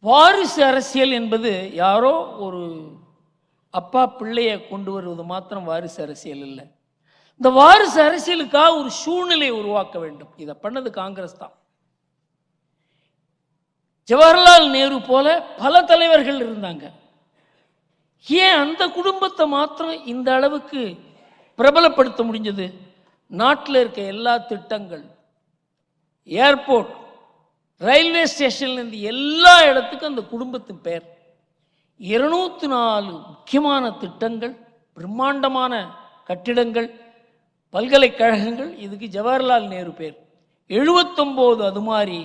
வாரிசு அரசியல் என்பது யாரோ ஒரு அப்பா பிள்ளையை கொண்டு வருவது மாத்திரம் வாரிசு அரசியல் இல்லை. இந்த வாரிசு அரசியலுக்காக ஒரு சூழ்நிலையை உருவாக்க வேண்டும். இதை பண்ணது காங்கிரஸ் தான். ஜவஹர்லால் நேரு போல பல தலைவர்கள் இருந்தாங்க. ஏன் அந்த குடும்பத்தை மாத்திரம் இந்த அளவுக்கு பிரபலப்படுத்த முடிஞ்சது? நாட்டில் இருக்க எல்லா திட்டங்கள், ஏர்போர்ட், ரயில்வே ஸ்டேஷன்லேருந்து எல்லா இடத்துக்கும் அந்த குடும்பத்தின் பெயர். 204 முக்கியமான திட்டங்கள், பிரம்மாண்டமான கட்டிடங்கள், பல்கலைக்கழகங்கள், இதுக்கு ஜவஹர்லால் நேரு பேர். 79 அது மாதிரி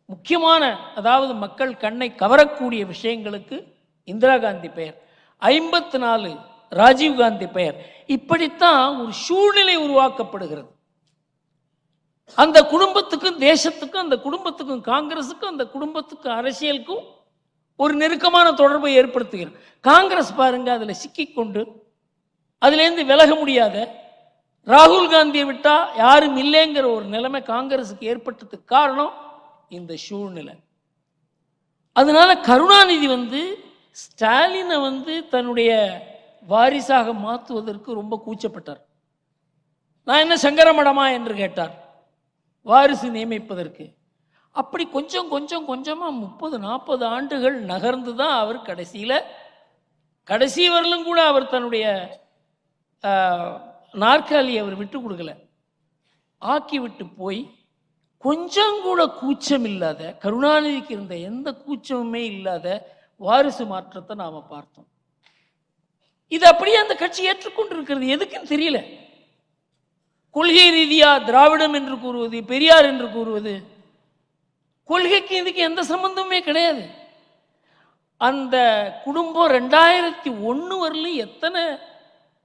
முக்கியமான, அதாவது மக்கள் கண்ணை கவரக்கூடிய விஷயங்களுக்கு இந்திரா காந்தி பெயர். 54 ராஜீவ் காந்தி பெயர். இப்படித்தான் ஒரு சூழ்நிலை உருவாக்கப்படுகிறது. அந்த குடும்பத்துக்கும் தேசத்துக்கும், அந்த குடும்பத்துக்கும் காங்கிரஸுக்கும், அந்த குடும்பத்துக்கும் அரசியலுக்கும் ஒரு நெருக்கமான தொடர்பை ஏற்படுத்துகிறது. காங்கிரஸ் பாருங்க, அதில் சிக்கிக்கொண்டு அதுலேருந்து விலக முடியாத, ராகுல் காந்தியை விட்டா யாரும் இல்லைங்கிற ஒரு நிலைமை காங்கிரஸுக்கு ஏற்பட்டதுக்கு காரணம் இந்த சூழ்நிலை. அதனால கருணாநிதி ஸ்டாலினை தன்னுடைய வாரிசாக மாற்றுவதற்கு ரொம்ப கூச்சப்பட்டார். நான் என்ன சங்கரமடமா என்று கேட்டார் வாரிசு நியமிப்பதற்கு. அப்படி கொஞ்சம் கொஞ்சம் கொஞ்சமாக 30-40 ஆண்டுகள் நகர்ந்து தான் அவர் கடைசி வரலும் கூட அவர் தன்னுடைய நாற்காலியை அவர் விட்டு கொடுக்கல, ஆக்கி விட்டு போய் கொஞ்சம் கூட கூச்சம் இல்லாத, கருணாநிதிக்கு இருந்த எந்த கூச்சமுமே இல்லாத வாரிசு மாற்றத்தை நாம் பார்த்தோம். இது அப்படியே அந்த கட்சி ஏற்றுக்கொண்டு இருக்கிறது. எதுக்குன்னு தெரியல. கொள்கை ரீதியா திராவிடம் என்று கூறுவது, பெரியார் என்று கூறுவது, கொள்கைக்கு இதுக்கு எந்த சம்பந்தமே கிடையாது. அந்த குடும்பம் 2001 வரலும் எத்தனை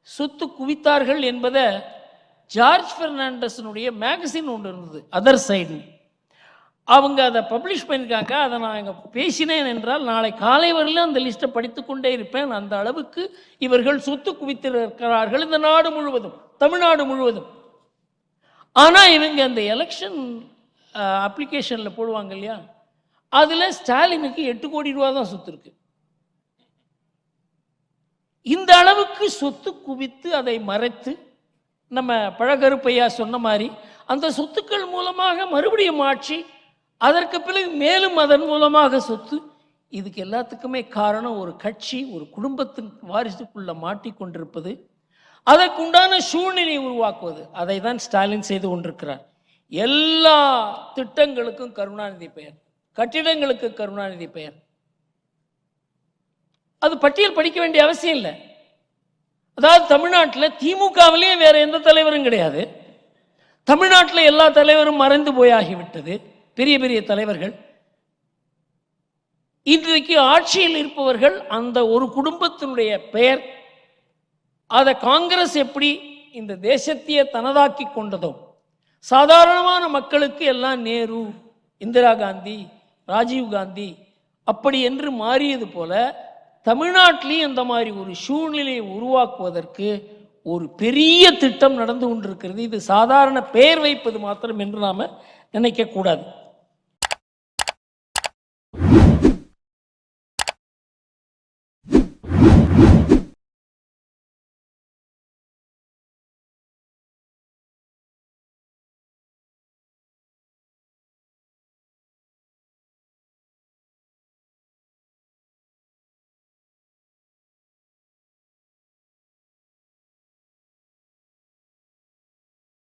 சொத்து குவித்தார்கள் என்பதை ஜார்ஜ் பெர்னாண்டஸனுடைய மேகசின் ஒன்று இருந்தது, அதர் சைடு. அவங்க அதை பப்ளிஷ் பண்ணியிருக்காங்க. அதை நான் இங்கே பேசினேன் என்றால் நாளை காலை வரலும் அந்த லிஸ்ட்டை படித்து கொண்டே இருப்பேன். அந்த அளவுக்கு இவர்கள் சொத்து குவித்திருக்கிறார்கள் இந்த நாடு முழுவதும், தமிழ்நாடு முழுவதும். ஆனால் இவங்க அந்த எலெக்ஷன் அப்ளிகேஷனில் போடுவாங்க இல்லையா, அதில் ஸ்டாலினுக்கு 8 கோடி ரூபா தான் சொத்து இருக்கு. இந்த அளவுக்கு சொத்து குவித்து அதை மறைத்து, நம்ம பழகருப்பையா சொன்ன மாதிரி அந்த சொத்துக்கள் மூலமாக மறுபடியும் ஆட்சி, அதற்கு பிறகு மேலும் அதன் மூலமாக சொத்து. இதுக்கு எல்லாத்துக்குமே காரணம் ஒரு கட்சி, ஒரு குடும்பத்தின் வாரிசுக்குள்ள மாட்டிக்கொண்டிருப்பது, அதற்குண்டான சூழ்நிலையை உருவாக்குவது. அதை தான் ஸ்டாலின் செய்து கொண்டிருக்கிறார். எல்லா திட்டங்களுக்கும் கருணாநிதி பெயர், கட்டிடங்களுக்கு கருணாநிதி பெயர். அது பட்டியல் படிக்க வேண்டிய அவசியம் இல்லை. அதாவது தமிழ்நாட்டில் திமுகவிலேயே வேற எந்த தலைவரும் கிடையாது. தமிழ்நாட்டில் எல்லா தலைவரும் மறைந்து போயாகிவிட்டது, பெரிய பெரிய தலைவர்கள். இன்றைக்கு ஆட்சியில் இருப்பவர்கள் அந்த ஒரு குடும்பத்தினுடைய பெயர். அதை காங்கிரஸ் எப்படி இந்த தேசத்தையே தனதாக்கி கொண்டதோ, சாதாரணமான மக்களுக்கு எல்லாம் நேரு, இந்திரா காந்தி, ராஜீவ் காந்தி அப்படி என்று மாறியது போல தமிழ்நாட்டிலையும் இந்த மாதிரி ஒரு சூழ்நிலையை உருவாக்குவதற்கு ஒரு பெரிய திட்டம் நடந்து கொண்டிருக்கிறது. இது சாதாரண பெயர் வைப்பது மாத்திரம் என்று நாம நினைக்க கூடாது.